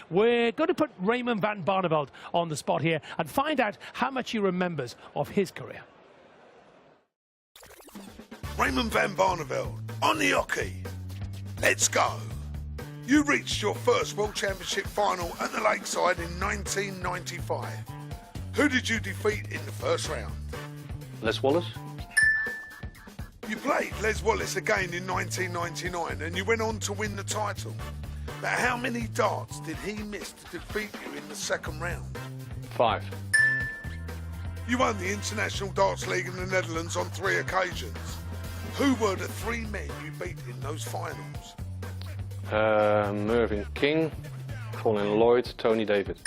We're going to put Raymond van Barneveld on the spot here and find out how much he remembers of his career. Raymond van Barneveld, on the hockey. Let's go. You reached your first World Championship final at the Lakeside in 1995. Who did you defeat in the first round? Les Wallace. You played Les Wallace again in 1999 and you went on to win the title. But how many darts did he miss to defeat you in the second round? 5. You won the International Darts League in the Netherlands on 3 occasions. Who were the 3 men you beat in those finals? Mervyn King, Colin Lloyd, Tony David.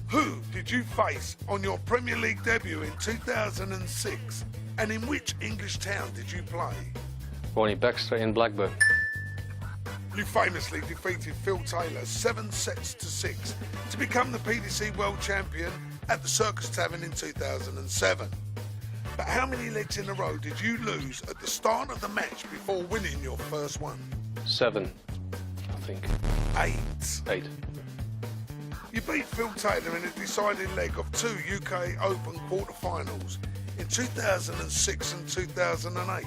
Who did you face on your Premier League debut in 2006? And in which English town did you play? Ronnie Baxter in Blackburn. You famously defeated Phil Taylor 7 sets to 6 to become the PDC World Champion at the Circus Tavern in 2007. But how many legs in a row did you lose at the start of the match before winning your first one? 7, I think. 8. 8. You beat Phil Taylor in a deciding leg of 2 UK Open quarter-finals in 2006 and 2008.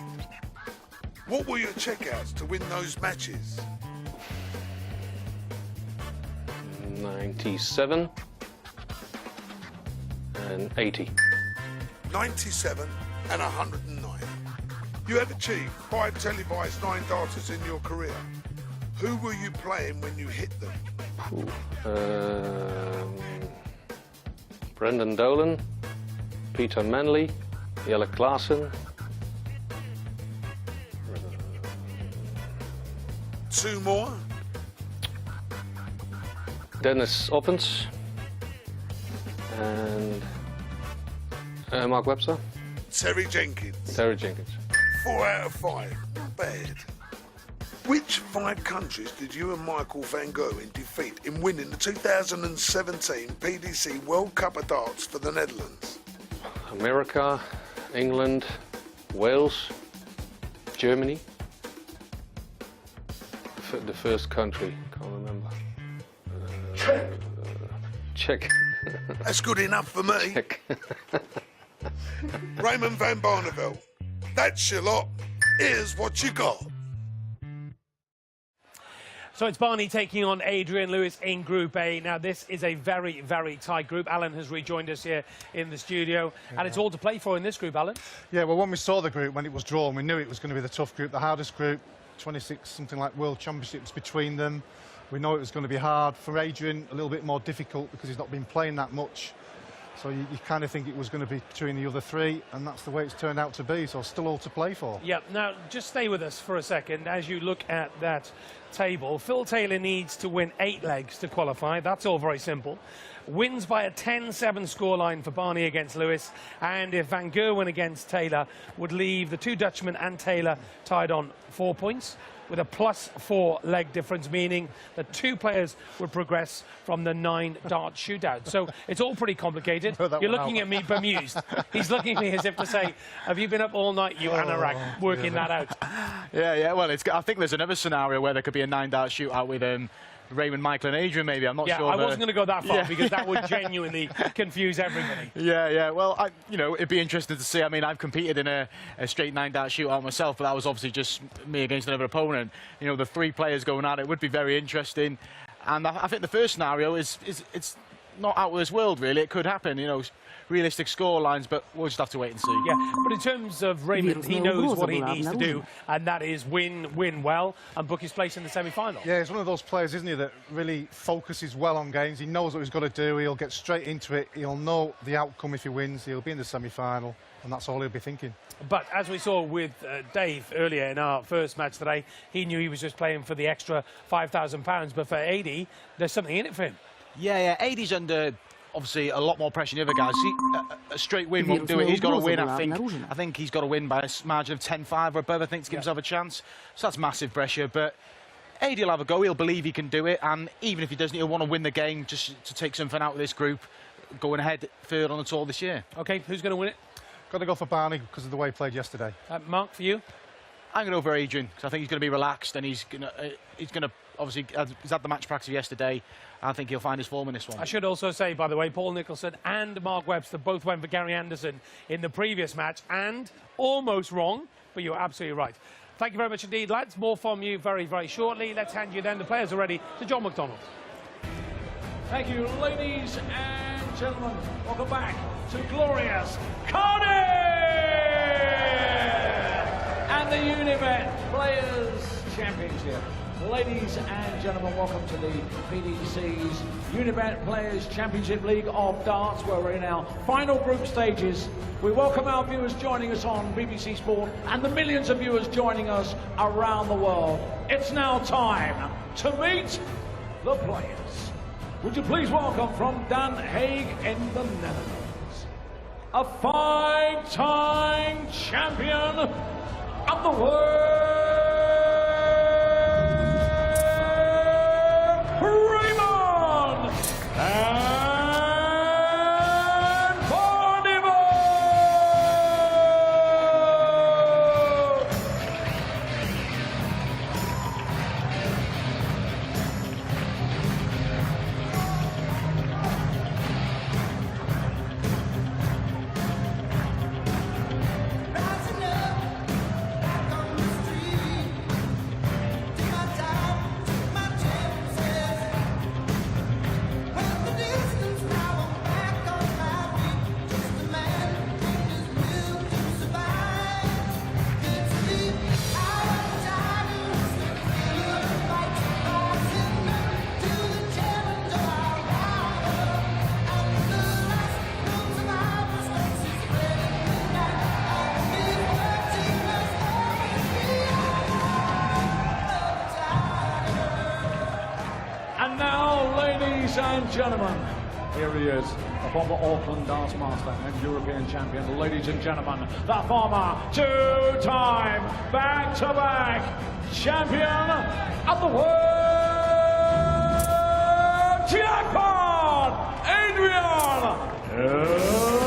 What were your checkouts to win those matches? 97 and 80. 97 and 109. You have achieved 5 televised 9-darters in your career. Who were you playing when you hit them? Brendan Dolan, Peter Manley, Jelle Klaassen. 2 more? Dennis Ovens and Mark Webster. Terry Jenkins. Terry Jenkins. 4 out of 5. Not bad. Which 5 countries did you and Michael van Gerwen defeat in winning the 2017 PDC World Cup of Darts for the Netherlands? America, England, Wales, Germany. The first country, can't remember. Czech. That's good enough for me. Czech. Raymond van Barneveld, that's your lot. Here's what you got. So it's Barney taking on Adrian Lewis in Group A. Now, this is a very, very tight group. Alan has rejoined us here in the studio, and it's all to play for in this group, Alan. Yeah, well, when we saw the group, when it was drawn, we knew it was going to be the tough group, the hardest group, 26 something like World Championships between them. We know it was going to be hard. For Adrian, a little bit more difficult because he's not been playing that much. So you kind of think it was going to be between the other 3, and that's the way it's turned out to be. So still all to play for. Yeah, now just stay with us for a second. As you look at that table, Phil Taylor needs to win 8 legs to qualify. That's all very simple. Wins by a 10-7 scoreline for Barney against Lewis, and if Van Gerwen against Taylor would leave the 2 Dutchmen and Taylor tied on 4 points, with a +4 leg difference, meaning that 2 players would progress from the 9-dart shootout. So it's all pretty complicated. You're looking at me bemused. He's looking at me as if to say, have you been up all night, you anorak, working that out? Yeah, well, I think there's another scenario where there could be a 9-dart shootout with Raymond, Michael and Adrian, maybe. I'm not sure. I wasn't going to go that far because that would genuinely confuse everybody. Yeah. Well, it'd be interesting to see. I mean, I've competed in a straight 9-dart shootout myself, but that was obviously just me against another opponent. You know, the 3 players going at it would be very interesting. And I think the first scenario it's not out of this world, really. It could happen, you know, realistic score lines, but we'll just have to wait and see. Yeah, but in terms of Raymond, he knows what he needs to do, and that is win well, and book his place in the semi-final. Yeah, he's one of those players, isn't he, that really focuses well on games. He knows what he's got to do. He'll get straight into it. He'll know the outcome if he wins. He'll be in the semi-final, and that's all he'll be thinking. But as we saw with Dave earlier in our first match today, he knew he was just playing for the extra £5,000, but for AD, there's something in it for him. Yeah, AD's under obviously a lot more pressure than the other guys. A straight win won't do it. He's got to win, I think he's got to win by a margin of 10-5 or above, I think, to give himself a chance. So that's massive pressure, but AD will have a go. He'll believe he can do it, and even if he doesn't, he'll want to win the game just to take something out of this group, going ahead 3rd on the tour this year. OK, who's going to win it? Got to go for Barney because of the way he played yesterday. Mark, for you? I'm going to go for Adrian because I think he's going to be relaxed and he's going to obviously he's had the match practice yesterday. I think he'll find his form in this one. I should also say, by the way, Paul Nicholson and Mark Webster both went for Gary Anderson in the previous match, and almost wrong, but you're absolutely right. Thank you very much indeed, lads. More from you very, very shortly. Let's hand you then, the players are ready, to John McDonald. Thank you, ladies and gentlemen. Welcome back to glorious Cardiff! And the Unibet Players Championship. Ladies and gentlemen, welcome to the PDC's Unibet Players Championship League of Darts, where we're in our final group stages. We welcome our viewers joining us on BBC Sport and the millions of viewers joining us around the world. It's now time to meet the players. Would you please welcome from Den Haag in the Netherlands, a five-time champion of the world, Raymond and Barneveld. And now, ladies and gentlemen, here he is, the former Auckland Darts Master and European champion. Ladies and gentlemen, the former two-time back-to-back champion of the world, jackpot, Adrian Lewis.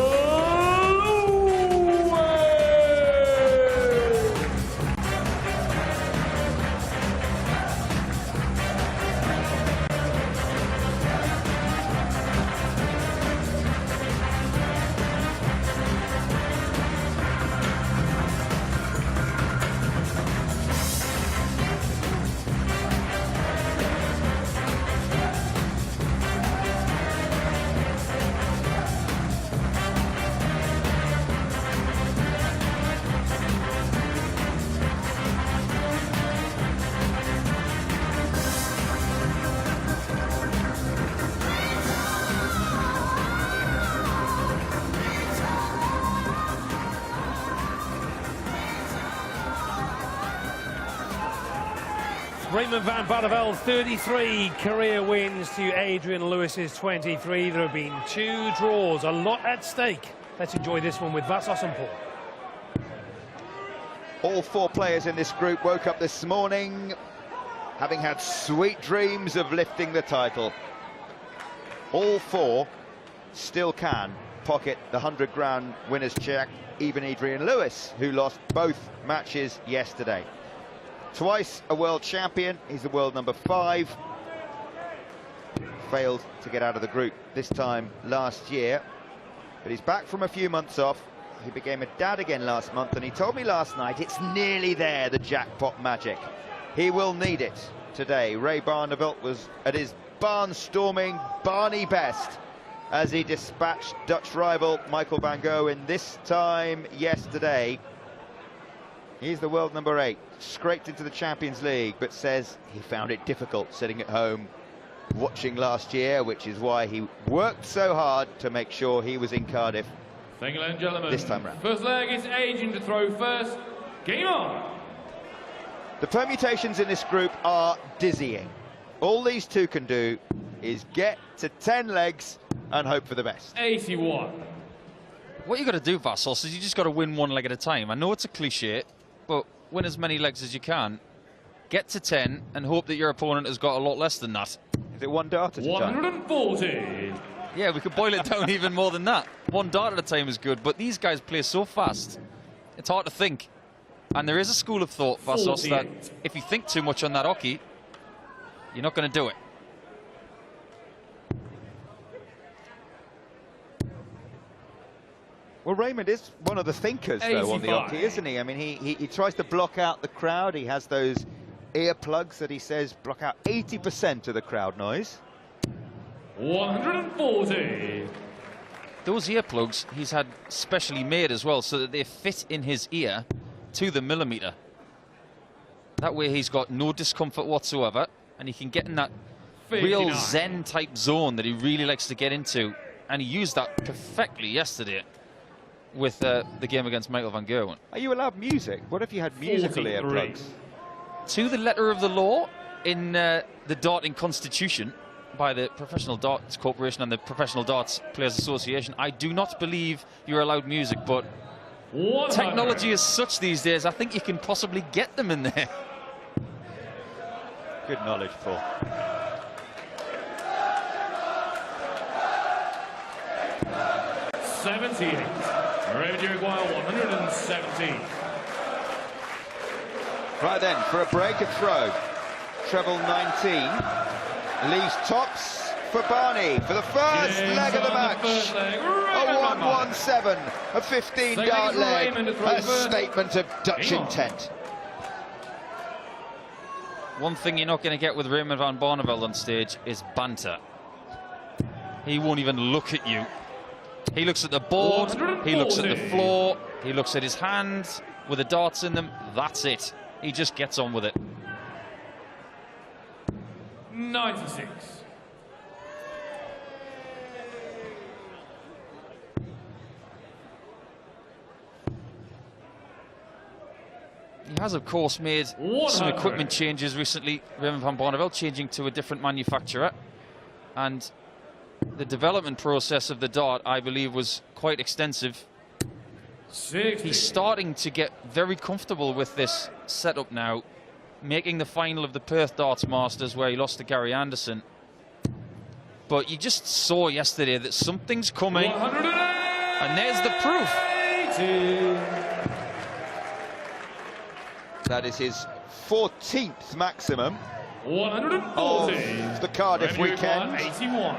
Raymond van Barneveld, 33 career wins to Adrian Lewis's 23. There have been 2 draws, a lot at stake. Let's enjoy this one with Vassos and Paul. All 4 players in this group woke up this morning having had sweet dreams of lifting the title. All 4 still can pocket the 100 grand winner's check, even Adrian Lewis, who lost both matches yesterday. Twice a world champion, he's the world number 5. Failed to get out of the group this time last year, but he's back from a few months off. He became a dad again last month, and he told me last night it's nearly there, the jackpot magic. He will need it today. Ray Barneveld was at his barnstorming Barney best as he dispatched Dutch rival Michael van Gogh in this time yesterday. He's the world number 8, scraped into the Champions League, but says he found it difficult sitting at home watching last year, which is why he worked so hard to make sure he was in Cardiff. Thank you, ladies and gentlemen. This time round. First leg is Adrian to throw first. Game on! The permutations in this group are dizzying. All these 2 can do is get to 10 legs and hope for the best. 81. What you got to do, Vassos, is you just got to win 1 leg at a time. I know it's a cliche, but win as many legs as you can. Get to 10 and hope that your opponent has got a lot less than that. Is it 1 dart at a time? 140. Yeah, we could boil it down even more than that. 1 dart at a time is good, but these guys play so fast, it's hard to think. And there is a school of thought, Vassos, that if you think too much on that hockey, You're not going to do it. Well, Raymond is one of the thinkers, though, on the hockey, isn't he? I mean, he tries to block out the crowd. He has those earplugs that he says block out 80% of the crowd noise. 140. Those earplugs he's had specially made as well, so that they fit in his ear to the millimetre. That way he's got no discomfort whatsoever, and he can get in that 59. real zen type zone that he really likes to get into. And he used that perfectly yesterday with the game against Michael van Gerwen. Are you allowed music? What if you had musical 43. earplugs? To the letter of the law in the darting constitution by the Professional Darts Corporation and the Professional Darts Players Association, I do not believe you're allowed music, but 100. technology is such these days, I think you can possibly get them in there. Good knowledge, Paul. Raymond Uruguay 117. Right then, for a break, a throw. Treble 19 leaves tops for Barney for the first leg of the match. A 1-1-7, a 15-dart leg, a statement of Dutch intent. One thing you're not going to get with Raymond van Barneveld on stage is banter. He won't even look at you. He looks at the board, he looks at the floor, he looks at his hands with the darts in them. That's it. He just gets on with it. 96. He has, of course, made some equipment changes recently, Raymond van Barneveld, changing to a different manufacturer. And the development process of the dart, I believe, was quite extensive. 60. He's starting to get very comfortable with this setup now, making the final of the Perth Darts Masters where he lost to Gary Anderson. But you just saw yesterday that something's coming, and there's the proof. 80. That is his 14th maximum 140. of the Cardiff Raymond weekend, Uruguay 81.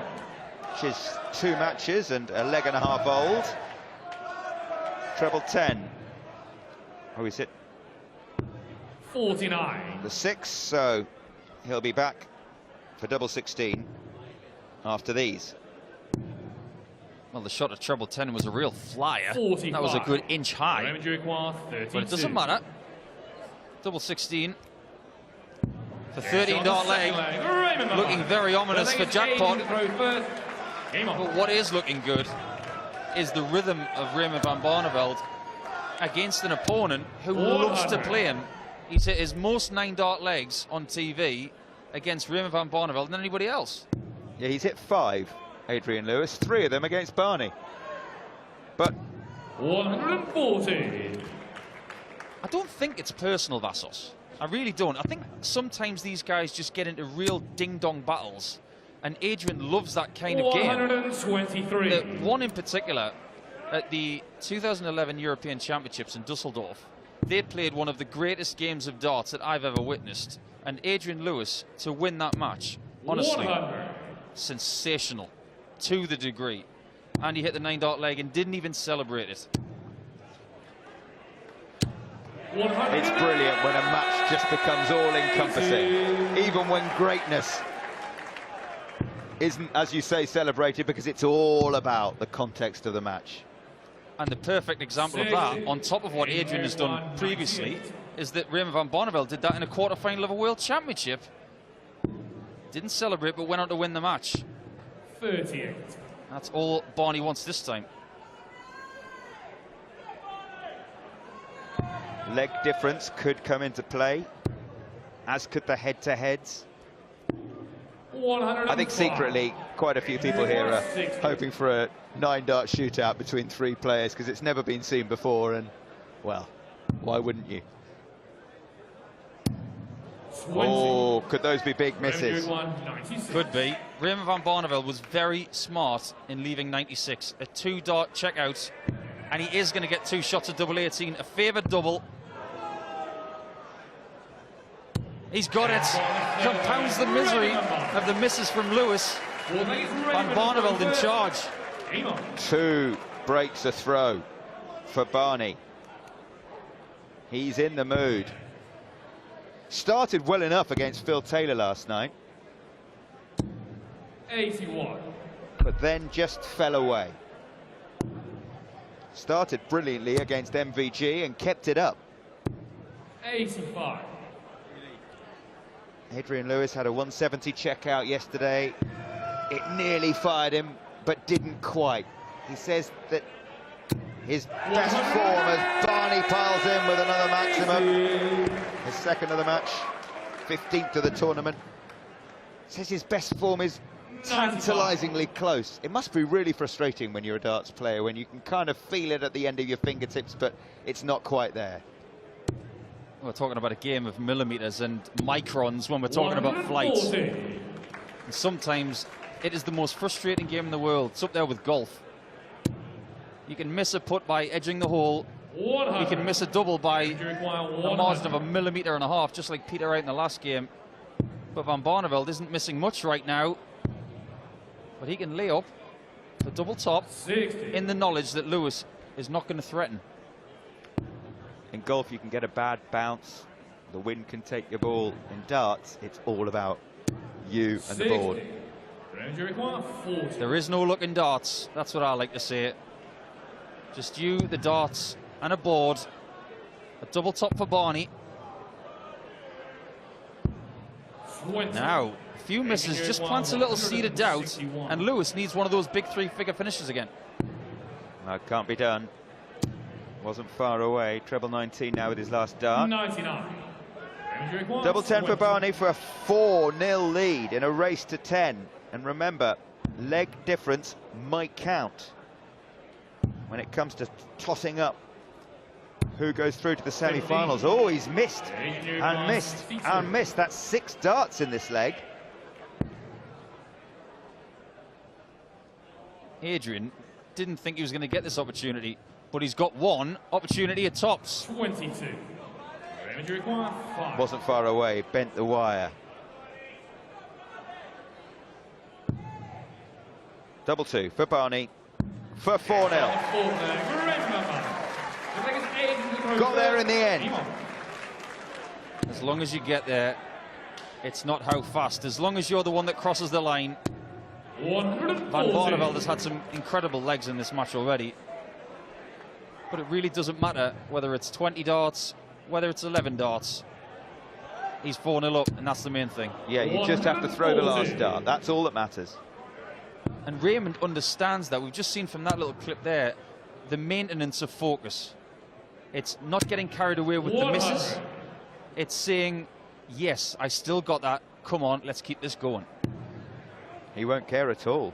which is 2 matches and a leg and a half old. Treble 10. Oh, is it 49. the 6? So he'll be back for double 16 after these. Well, the shot at treble 10 was a real flyer. 45. That was a good inch high. Raymond Uruguay 32. But it doesn't matter. Double 16. The 13-dart leg. Looking very ominous for jackpot. But what is looking good is the rhythm of Raymond van Barneveld against an opponent who loves to play him. He's hit his most 9-dart legs on TV against Raymond van Barneveld than anybody else. Yeah, he's hit 5, Adrian Lewis, 3 of them against Barney. But 140. I don't think it's personal, Vassos. I really don't. I think sometimes these guys just get into real ding-dong battles, and Adrian loves that kind of game. 123. The one in particular, at the 2011 European Championships in Dusseldorf, they played one of the greatest games of darts that I've ever witnessed. And Adrian Lewis, to win that match, honestly, 100. sensational, to the degree. And he hit the 9-dart leg and didn't even celebrate it. it's brilliant when a match just becomes all-encompassing, even when greatness isn't, as you say, celebrated, because it's all about the context of the match. And the perfect example of that, on top of what Adrian has done previously, is that Raymond van Barneveld did that in a quarter-final of a World Championship. Didn't celebrate, but went on to win the match. 38. That's all Barney wants this time. Leg difference could come into play, as could the head-to-heads. I think secretly quite a few people here are hoping for a 9-dart shootout between 3 players, because it's never been seen before, and, well, why wouldn't you? 20. Oh, could those be big misses? Could be. Raymond van Barneveld was very smart in leaving 96. A 2-dart checkout, and he is going to get 2 shots at double 18. A favoured double. He's got it. Compounds the misery of the misses from Lewis. Van Barneveld in charge. 2 breaks a throw for Barney. He's in the mood. Started well enough against Phil Taylor last night. 81. But then just fell away. Started brilliantly against MVG and kept it up. 85. Adrian Lewis had a 170 checkout yesterday. It nearly fired him, but didn't quite. He says that his best form as Barney piles in with another maximum. His second of the match, 15th of the tournament. Says his best form is tantalisingly close. It must be really frustrating when you're a darts player, when you can kind of feel it at the end of your fingertips, but it's not quite there. We're talking about a game of millimetres and microns when we're talking about flights. And sometimes it is the most frustrating game in the world. It's up there with golf. You can miss a putt by edging the hole. You can miss a double by a margin of a millimetre and a half, just like Peter Wright in the last game. But Van Barneveld isn't missing much right now. But he can lay up the double top in the knowledge that Lewis is not going to threaten. In golf, you can get a bad bounce. The wind can take your ball. In darts, it's all about you and the board. There is no luck in darts. That's what I like to say. Just you, the darts, and a board. A double top for Barney. Now, a few misses just plants a little seed of doubt, and Lewis needs one of those big 3-figure finishes again. That can't be done. Wasn't far away. Treble 19 now with his last dart. 99. Double 10 for Barney for a 4-0 lead in a race to 10. And remember, leg difference might count when it comes to tossing up who goes through to the semi-finals. Oh, he's missed and missed and missed. That's 6 darts in this leg. Adrian didn't think he was going to get this opportunity, but he's got one opportunity at tops. 22. Damage required 5. Wasn't far away, bent the wire. Double 2 for Barney for 4-0. Got there in the end. As long as you get there, it's not how fast. As long as you're the one that crosses the line. Van Barneveld has had some incredible legs in this match already. But it really doesn't matter whether it's 20 darts, whether it's 11 darts. He's 4-0 up, and that's the main thing. Yeah, you just have to throw the last dart. That's all that matters. And Raymond understands that. We've just seen from that little clip there the maintenance of focus. It's not getting carried away with the misses. It's saying, yes, I still got that. Come on, let's keep this going. He won't care at all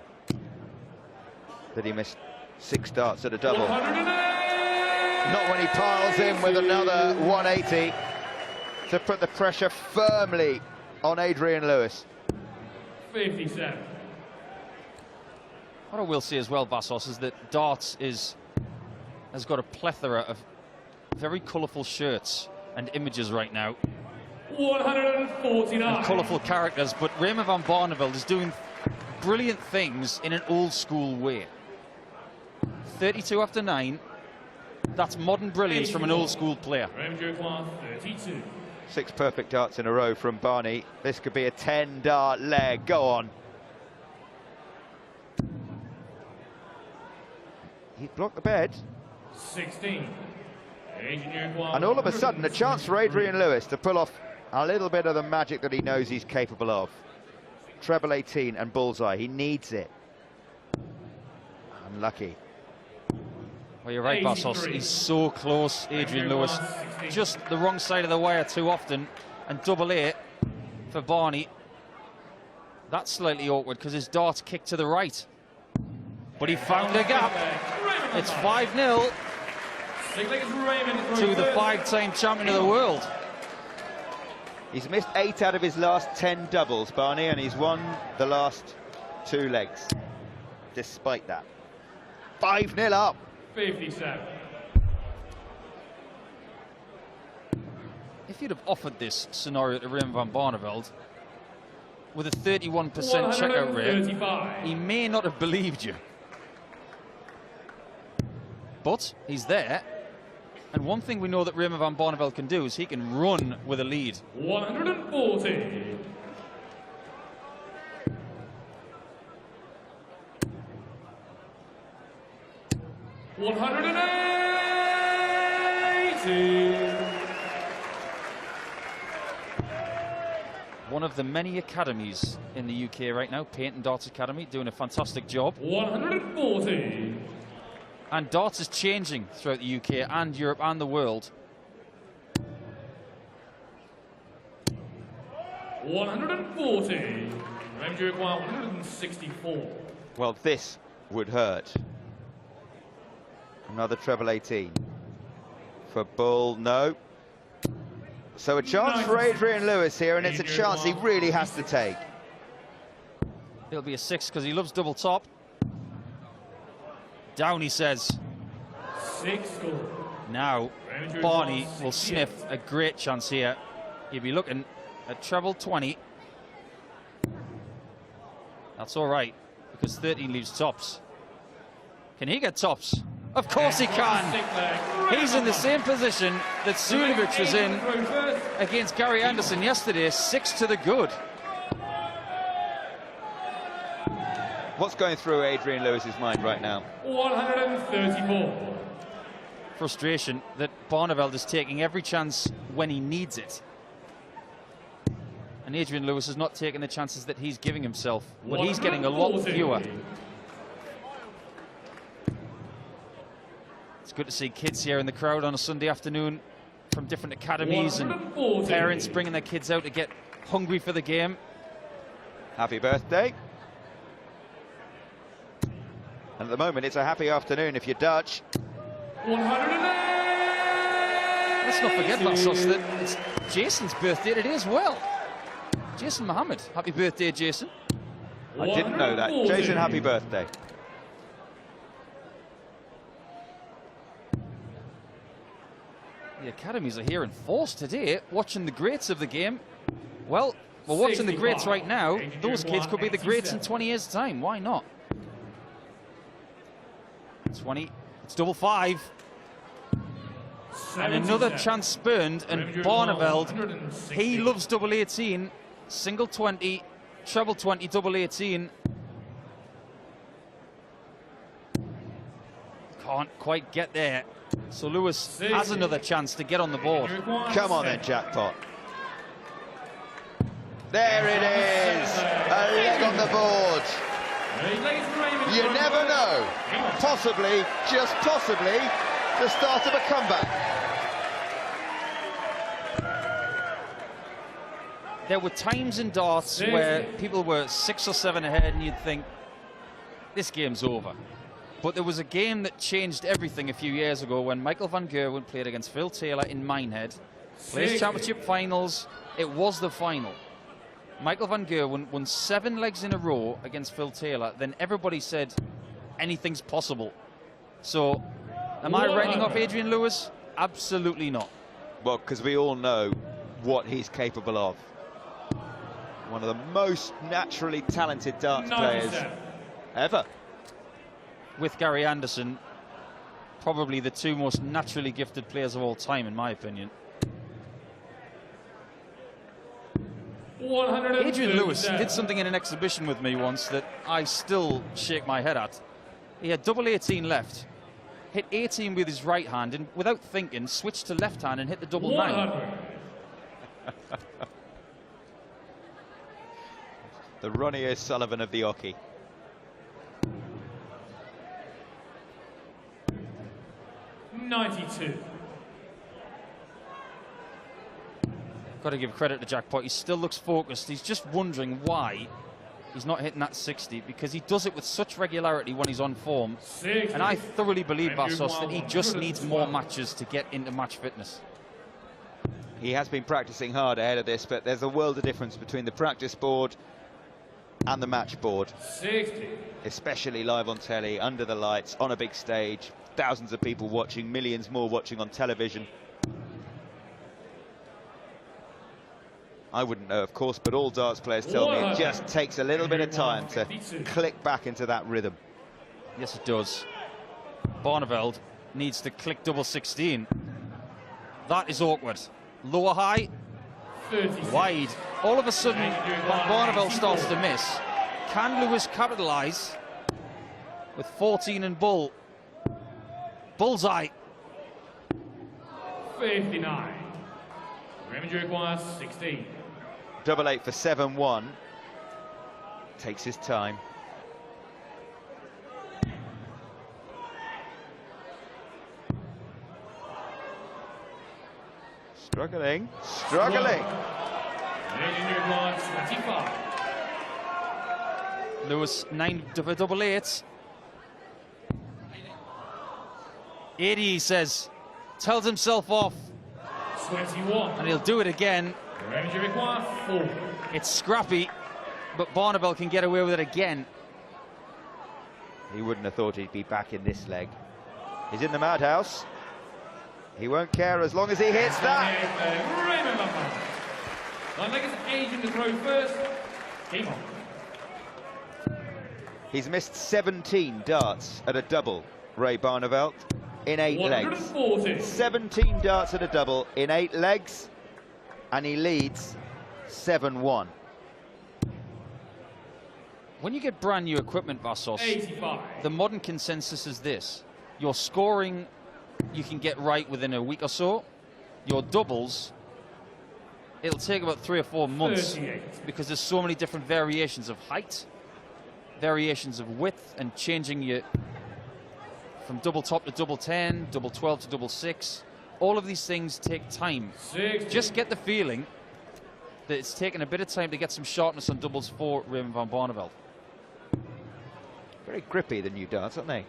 that he missed 6 darts at a double. Not when he piles in with another 180 to put the pressure firmly on Adrian Lewis. 57. What I will say as well, Vassos, is that darts has got a plethora of very colourful shirts and images right now. 149. And colourful characters, but Raymond van Barneveld is doing brilliant things in an old school way. 32 after 9. That's modern brilliance from an old school player. 32. 6 perfect darts in a row from Barney. This could be a 10-dart leg. Go on. He blocked the bed. 16. And all of a sudden, a chance for Adrian Lewis to pull off a little bit of the magic that he knows he's capable of. Treble 18 and bullseye. He needs it. Unlucky. Well, you're right, Vassos. He's so close, Adrian Lewis. Just the wrong side of the wire too often. And double 8 for Barney. That's slightly awkward because his darts kick to the right. But he found a gap. It's 5-0 to the 5-time champion of the world. He's missed 8 out of his last 10 doubles, Barney, and he's won the last 2 legs. Despite that. 5-0 up. 57. If you'd have offered this scenario to Raymond van Barneveld with a 31% checkout rate, he may not have believed you. But he's there. And one thing we know that Raymond van Barneveld can do is he can run with a lead. 140. One of the many academies in the UK right now, Paint and Darts Academy, doing a fantastic job. 140. And darts is changing throughout the UK and Europe and the world. 140. Revenue required 164. Well, this would hurt. Another treble 18. For Bull, no. So a chance for Adrian Lewis here, and it's a chance he really has to take. It'll be a 6 because he loves double top. Down, he says. 6 score. Now, Barney will sniff a great chance here. He'll be looking at treble 20. That's all right, because 13 leaves tops. Can he get tops? Of course he can. He's in the same position that Sulevic was in against Gary Anderson yesterday, 6 to the good. What's going through Adrian Lewis's mind right now? 134. Frustration that Barneveld is taking every chance when he needs it. And Adrian Lewis is not taking the chances that he's giving himself, but he's getting a lot fewer. It's good to see kids here in the crowd on a Sunday afternoon from different academies and parents bringing their kids out to get hungry for the game. Happy birthday. And at the moment, it's a happy afternoon if you're Dutch. 180. Let's not forget, Vassos, that it's Jason's birthday today as well. Jason Mohammed. Happy birthday, Jason. I didn't know that. Jason, happy birthday. The academies are here in force today, watching the greats of the game. Well, we're watching the greats right now. Those kids could be the greats in 20 years' time. Why not? 20. It's double 5. And another chance spurned, and Barneveld, he loves double 18, single 20, treble 20, double 18. Can't quite get there. So Lewis has another chance to get on the board. Come on then, jackpot. There it is. A leg on the board. You never know. Possibly, just possibly, the start of a comeback. There were times in darts where people were 6 or 7 ahead and you'd think, this game's over. But there was a game that changed everything a few years ago when Michael van Gerwen played against Phil Taylor in Minehead. Players Championship finals, it was the final. Michael van Gerwen won 7 legs in a row against Phil Taylor. Then everybody said, anything's possible. So, am I writing off Adrian Lewis? Absolutely not. Well, because we all know what he's capable of. One of the most naturally talented darts players ever. With Gary Anderson, probably the 2 most naturally gifted players of all time, in my opinion. Adrian Lewis did something in an exhibition with me once that I still shake my head at. He had double 18 left, hit 18 with his right hand, and without thinking, switched to left hand and hit the double 9. The Ronnie O'Sullivan of the hockey. .92. Got to give credit to Jackpot. He still looks focused. He's just wondering why he's not hitting that 60, because he does it with such regularity when he's on form. 60. And I thoroughly believe, Vassos, that he just needs more matches to get into match fitness. He has been practicing hard ahead of this, but there's a world of difference between the practice board and the match board. 60. Especially live on telly, under the lights, on a big stage, thousands of people watching, millions more watching on television. I wouldn't know, of course, but all darts players tell me it just takes a little bit of time to click back into that rhythm. Yes, it does. Barneveld needs to click double 16. That is awkward. Lower high, wide. All of a sudden, when Barneveld starts to miss, can Lewis capitalise with 14 and bull? Bullseye. 59. Remedy requires 16. Double 8 for 7-1. Takes his time. Struggling. Remedy requires 25. Lewis 9 for double 8. 80, he says. Tells himself off. 21. And he'll do it again. Remedy requires 4. It's scrappy, but Barneveld can get away with it again. He wouldn't have thought he'd be back in this leg. He's in the madhouse. He won't care as long as he hits that. Adrian to throw first. Keep on. He's missed 17 darts at a double, Ray Barneveld, in 8 legs. 17 darts at a double in 8 legs, and he leads 7-1. When you get brand new equipment, Vassos, 85. the modern consensus is this. Your scoring, you can get right within a week or so. Your doubles, it'll take about 3 or 4 months 38. because there's so many different variations of height, variations of width, and changing your from double top to double 10, double 12 to double 6. All of these things take time. 60. Just get the feeling that it's taken a bit of time to get some sharpness on doubles for Raymond van Barneveld. Very grippy, the new darts, aren't they?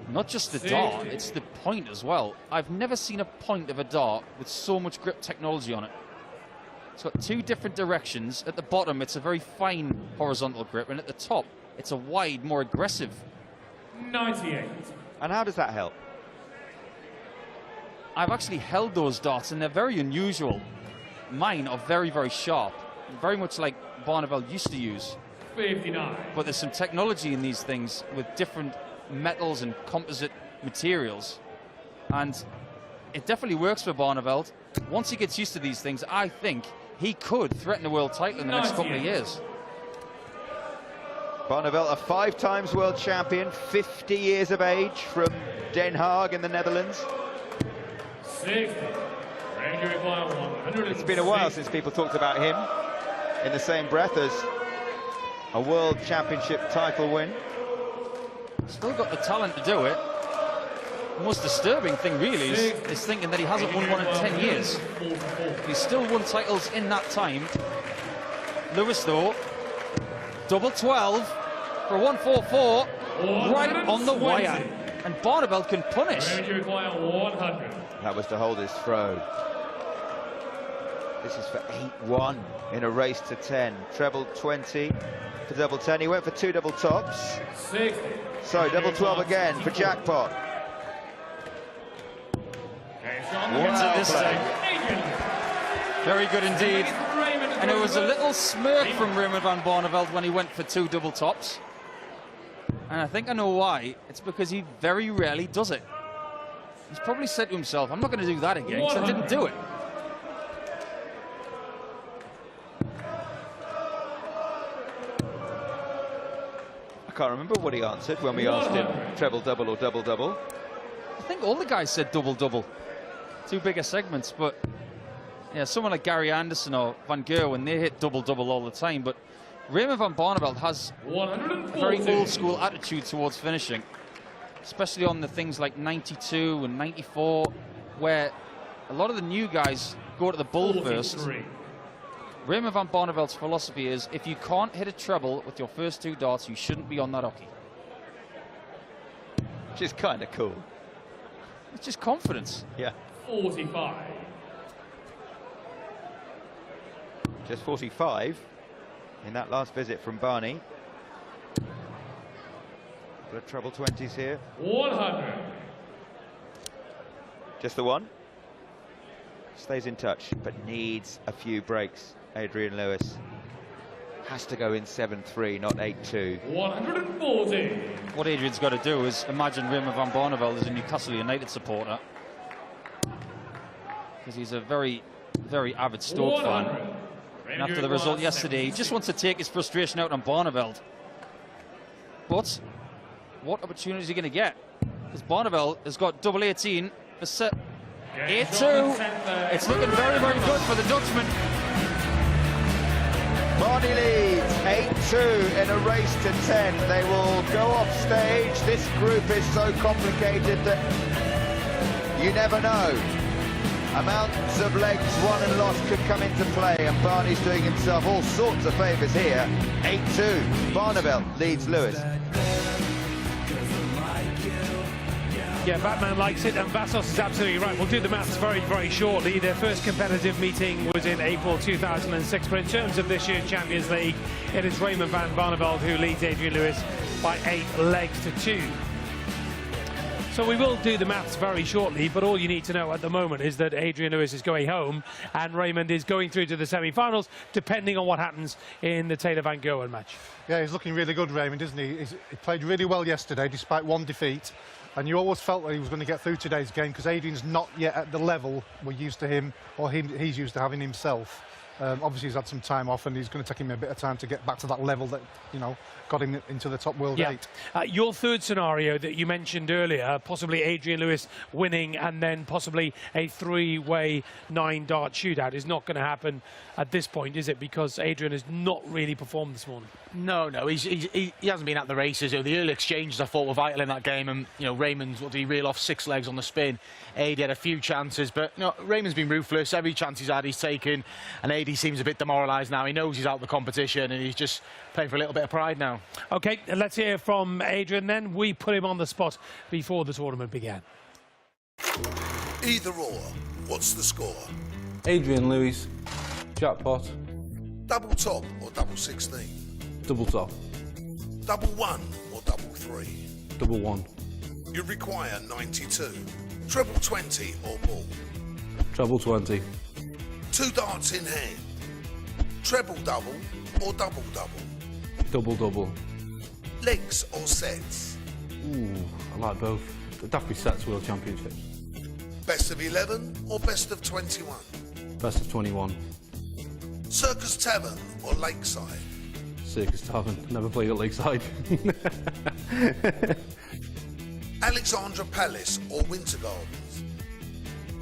Not just the dart, it's the point as well. I've never seen a point of a dart with so much grip technology on it. It's got 2 different directions. At the bottom, it's a very fine horizontal grip, and at the top, it's a wide, more aggressive. 98. And how does that help? I've actually held those darts, and they're very unusual. Mine are very, very sharp, very much like Barneveld used to use. 59. But there's some technology in these things with different metals and composite materials, and it definitely works for Barneveld. Once he gets used to these things, I think he could threaten a world title in the next couple of years. Barneveld, a 5 times world champion, 50 years of age, from Den Haag in the Netherlands. 60. It's been a while since people talked about him in the same breath as a world championship title win. Still got the talent to do it. The most disturbing thing really is thinking that he hasn't won one in 10 years. He's still won titles in that time. Lewis though, double 12 for 144, right on the wire. And Barneveld can punish. That was to hold his throw. This is for 8-1 in a race to 10. Treble 20 for double 10. He went for 2 double tops. 60. So double 12 again for jackpot. Wow, this very good indeed. And there was a little smirk from Raymond van Barneveld when he went for 2 double tops. And I think I know why. It's because he very rarely does it. He's probably said to himself, I'm not going to do that again, because I didn't do it. I can't remember what he answered when we asked him treble double or double double. I think all the guys said double double. 2 bigger segments, but yeah, someone like Gary Anderson or Van Gerwen, they hit double double all the time. But Raymond van Barneveld has a very old school attitude towards finishing, especially on the things like 92 and 94, where a lot of the new guys go to the bull first. Raymond van Barneveld's philosophy is, if you can't hit a treble with your first 2 darts, you shouldn't be on that hockey. Which is kind of cool. It's just confidence. Yeah. 45. Just 45 in that last visit from Barney. Got treble 20s here. 100. Just the one. Stays in touch, but needs a few breaks. Adrian Lewis has to go in 7-3, not 8-2. 140. What Adrian's got to do is imagine Raymond van Barneveld as a Newcastle United supporter, because he's a very, very avid Stoke fan. And after the result yesterday, he just wants to take his frustration out on Barneveld. But what opportunity is he going to get? Because Barneveld has got double 18 for set 8-2. It's looking very, very good for the Dutchman. Barney leads 8-2 in a race to 10. They will go off stage. This group is so complicated that you never know. Amounts of legs won and lost could come into play, and Barney's doing himself all sorts of favours here. 8-2. Barneveld leads Lewis. Yeah, Batman likes it, and Vassos is absolutely right. We'll do the maths very, very shortly. Their first competitive meeting was in April 2006, but in terms of this year's Champions League, it is Raymond van Barneveld who leads Adrian Lewis by 8 legs to 2. So we will do the maths very shortly, but all you need to know at the moment is that Adrian Lewis is going home and Raymond is going through to the semi-finals, depending on what happens in the Taylor Van Goen match. Yeah, he's looking really good, Raymond, isn't he? He played really well yesterday, despite one defeat. And you always felt that he was going to get through today's game, because Adrian's not yet at the level we're used to him, or he's used to having himself. Obviously, he's had some time off, and he's going to take him a bit of time to get back to that level that, you know, got him into the top world 8. Your third scenario that you mentioned earlier, possibly Adrian Lewis winning and then possibly a 3-way 9-dart shootout, is not going to happen at this point, is it? Because Adrian has not really performed this morning. No, he hasn't been at the races. The early exchanges I thought were vital in that game, and Raymond, what did he reel off 6 legs on the spin? Adi had a few chances, but Raymond's been ruthless. Every chance he's had, he's taken, and Adi seems a bit demoralised now. He knows he's out of the competition, and he's just playing for a little bit of pride now. Okay, let's hear from Adrian then. We put him on the spot before the tournament began. Either or, what's the score? Adrian Lewis, jackpot. Double top or double 16? Double top. Double 1 or double 3? Double 1. You require 92. Treble 20 or ball? Treble 20. 2 darts in hand. Treble double or double double? Double double. Legs or sets? Ooh, I like both. It'd have to be sets World Championships. Best of 11 or best of 21? Best of 21. Circus Tavern or Lakeside? Circus Tavern. Never played at Lakeside. Alexandra Palace or Winter Gardens?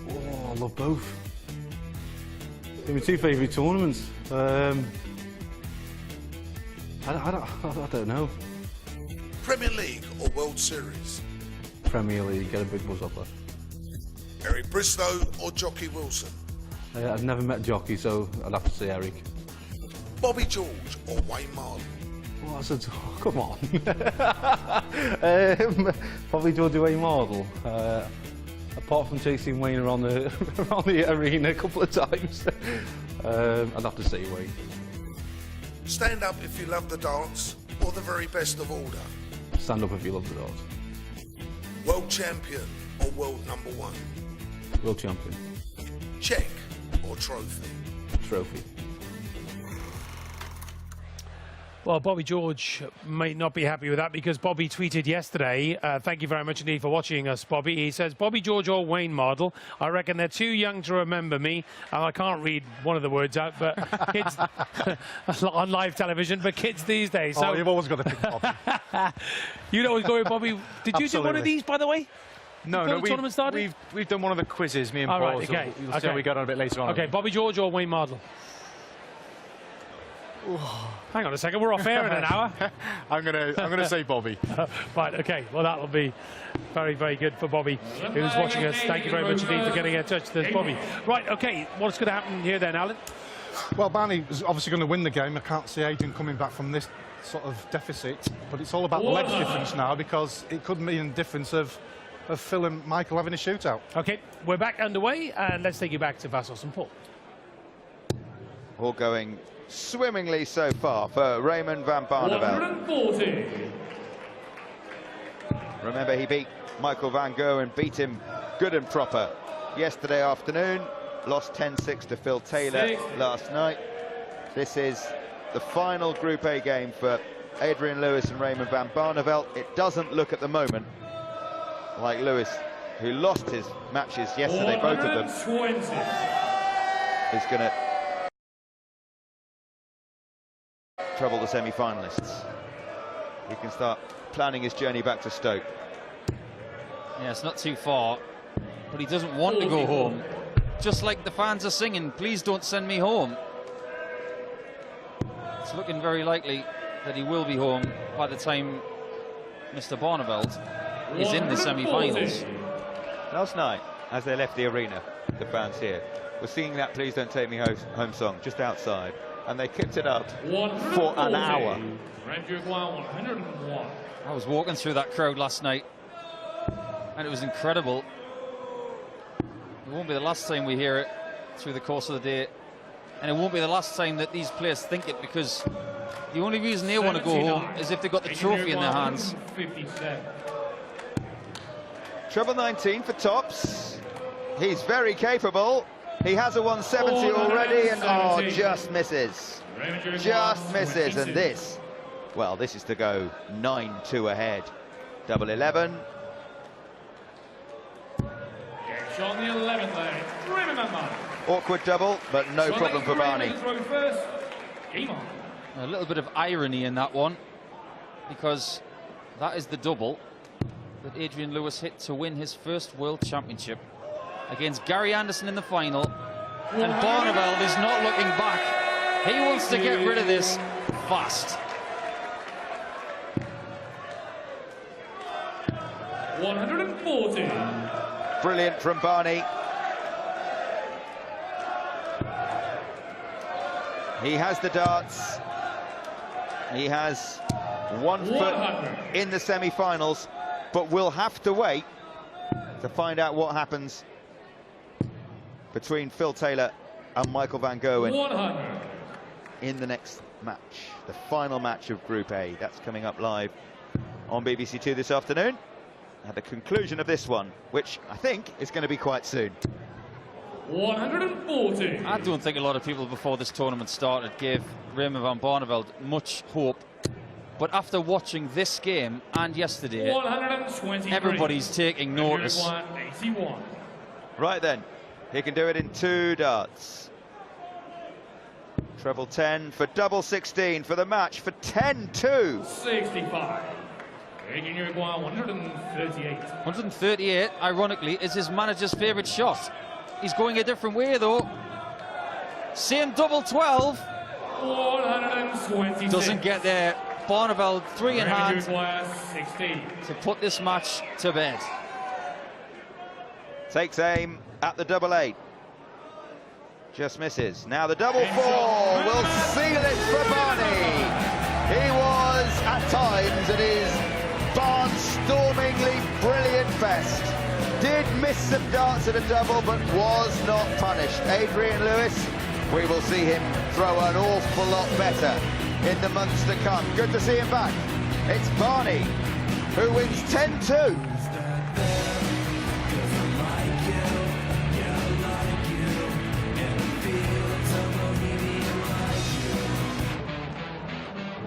Oh, I love both. They're my 2 favourite tournaments. I don't know. Premier League or World Series? Premier League, get a big buzz up there. Eric Bristow or Jockey Wilson? I've never met Jockey, so I'd have to say Eric. Bobby George or Wayne Marley? Oh, I said, oh, come on. Probably George Wayne model. Apart from chasing Wayne around the arena a couple of times, I'd have to say Wayne. Stand up if you love the darts or the very best of order? Stand up if you love the darts. World champion or world number 1? World champion. Check or trophy? Trophy. Well, Bobby George may not be happy with that, because Bobby tweeted yesterday, thank you very much indeed for watching us, Bobby. He says, Bobby George or Wayne Mardle, I reckon they're too young to remember me. And I can't read one of the words out, but kids on live television, but kids these days. So you've always got to pick Bobby. You'd always go with Bobby. Did you do one of these, by the way? No, we've done one of the quizzes, me and Paul. Right, okay. So we'll see how we got on a bit later on. Okay, Bobby George or Wayne Mardle? Hang on a second, we're off air in an hour. I'm gonna say Bobby. Right, okay. Well, that'll be very, very good for Bobby, who's watching us. Thank you very much indeed for getting in touch with us, Bobby. Right, okay. What's going to happen here then, Alan? Well, Barney is obviously going to win the game. I can't see Adrian coming back from this sort of deficit, but it's all about the legs difference now, because it could mean a difference of Phil and Michael having a shootout. Okay, we're back underway, and let's take you back to Vassos and Paul. All going swimmingly so far for Raymond van Barneveld. 140. Remember, he beat Michael van Gogh and beat him good and proper yesterday afternoon. lost 10-6 to Phil Taylor last night. This is the final Group A game for Adrian Lewis and Raymond van Barneveld. It doesn't look at the moment like Lewis, who lost his matches yesterday, both of them, is going to trouble the semi-finalists. He can start planning his journey back to Stoke. Yeah, it's not too far, but he doesn't want to go home. Just like the fans are singing, please don't send me home. It's looking very likely that he will be home by the time Mr. Barneveld is in the semi-finals. Last night, as they left the arena, the fans here were singing that "Please Don't Take Me Home" song just outside, and they kept it up for an hour. I was walking through that crowd last night, and it was incredible. It won't be the last time we hear it through the course of the day, and it won't be the last time that these players think it, because the only reason they want to go home is if they've got the trophy in their hands. Treble 19 for Tops. He's very capable. He has a 170 already, and just misses. Just misses, and this, well, this is to go 9-2 ahead. Double 11. On the 11th leg, Awkward double, but no problem for Barney. A little bit of irony in that one, because that is the double that Adrian Lewis hit to win his first World Championship against Gary Anderson in the final, and Barneveld is not looking back. He wants to get rid of this fast. 140. Brilliant from Barney. He has the darts. He has 1 foot in the semi-finals, but we'll have to wait to find out what happens between Phil Taylor and Michael van Gerwen in the next match, the final match of Group A. That's coming up live on BBC Two this afternoon. At the conclusion of this one, which I think is going to be quite soon. 140. I don't think a lot of people before this tournament started gave Raymond van Barneveld much hope, but after watching this game and yesterday, everybody's taking notice. 81. Right then, he can do it in 2 darts. Treble 10 for double 16 for the match for 10-2. 65. 138. 138, ironically, is his manager's favourite shot. He's going a different way, though. Same double 12. 126. Doesn't get there. Barneveld 3 in hand 16. to put this match to bed. Takes aim at the double 8. Just misses. Now the double 4 will seal it for Barney. He was, at times, at his barnstormingly brilliant best. Did miss some darts at a double, but was not punished. Adrian Lewis, we will see him throw an awful lot better in the months to come. Good to see him back. It's Barney who wins 10-2.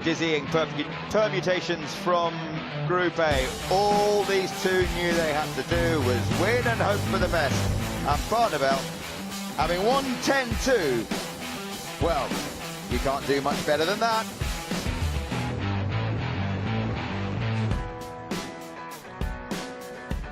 Dizzying permutations from Group A. All these two knew they had to do was win and hope for the best. And Barneveld, having won 10-2, well, you can't do much better than that.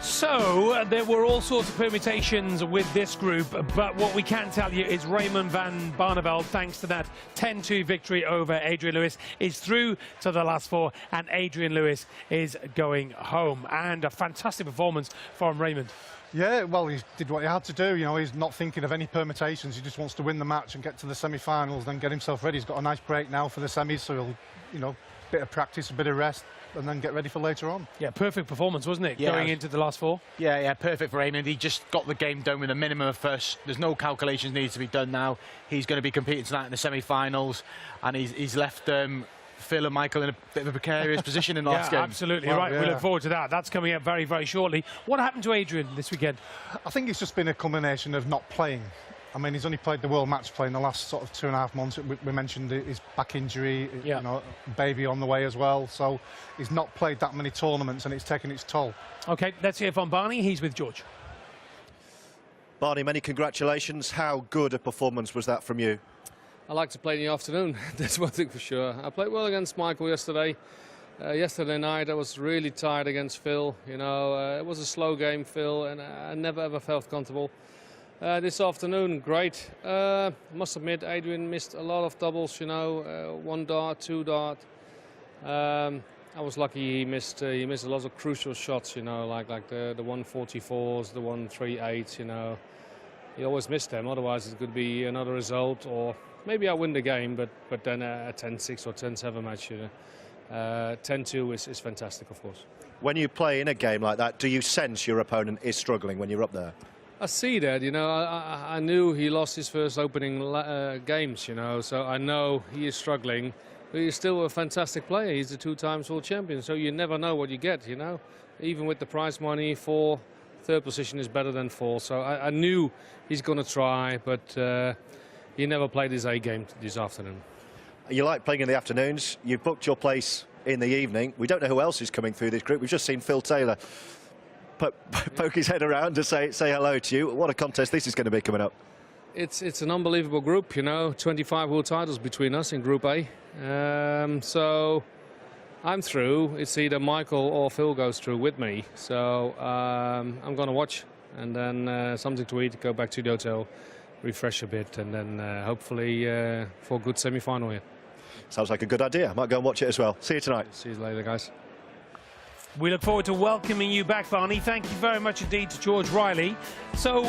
So there were all sorts of permutations with this group, but what we can tell you is Raymond van Barneveld, thanks to that 10-2 victory over Adrian Lewis, is through to the last 4, and Adrian Lewis is going home. And a fantastic performance from Raymond. Yeah, well, he did what he had to do. You know, he's not thinking of any permutations. He just wants to win the match and get to the semi-finals, then get himself ready. He's got a nice break now for the semis, so he'll, you know, bit of practice, a bit of rest, and then get ready for later on. Yeah, perfect performance, wasn't it? Yeah, going into the last 4. Yeah, perfect for Raymond. He just got the game done with a minimum of first. There's no calculations needed to be done now. He's going to be competing tonight in the semi-finals, and he's left Phil and Michael in a bit of a precarious position in the last game. Absolutely right. Yeah. We look forward to that. That's coming up very, very shortly. What happened to Adrian this weekend? I think it's just been a combination of not playing. I mean, he's only played the World Match Play in the last sort of 2.5 months. We mentioned his back injury, you know, baby on the way as well. So he's not played that many tournaments, and it's taken its toll. OK, let's hear from Barney. He's with George. Barney, many congratulations. How good a performance was that from you? I like to play in the afternoon, that's one thing for sure. I played well against Michael yesterday. Yesterday night I was really tired against Phil. You know, it was a slow game, Phil, and I never ever felt comfortable. This afternoon, great. Must admit, Adrian missed a lot of doubles. You know, 1 dart, 2 dart. I was lucky he missed a lot of crucial shots. You know, like the 144s, the 138s. You know, he always missed them. Otherwise, it could be another result, or maybe I win the game. But then a 10-6 or 10-7 match. You know. 10-2 is fantastic, of course. When you play in a game like that, do you sense your opponent is struggling when you're up there? I see that, you know. I knew he lost his first opening games, you know, so I know he is struggling. But he's still a fantastic player. He's the 2-time world champion, so you never know what you get, you know. Even with the prize money, 4, third position is better than 4. So I knew he's going to try, but he never played his A game this afternoon. You like playing in the afternoons. You've booked your place in the evening. We don't know who else is coming through this group. We've just seen Phil Taylor poke his head around to say hello to you. What a contest this is going to be coming up. It's an unbelievable group, you know. 25 world titles between us in Group A. So I'm through. It's either Michael or Phil goes through with me. So I'm going to watch, and then something to eat, go back to the hotel, refresh a bit, and then hopefully for a good semi-final here. Sounds like a good idea. I might go and watch it as well. See you tonight. See you later, guys. We look forward to welcoming you back, Barney. Thank you very much indeed to George Riley. So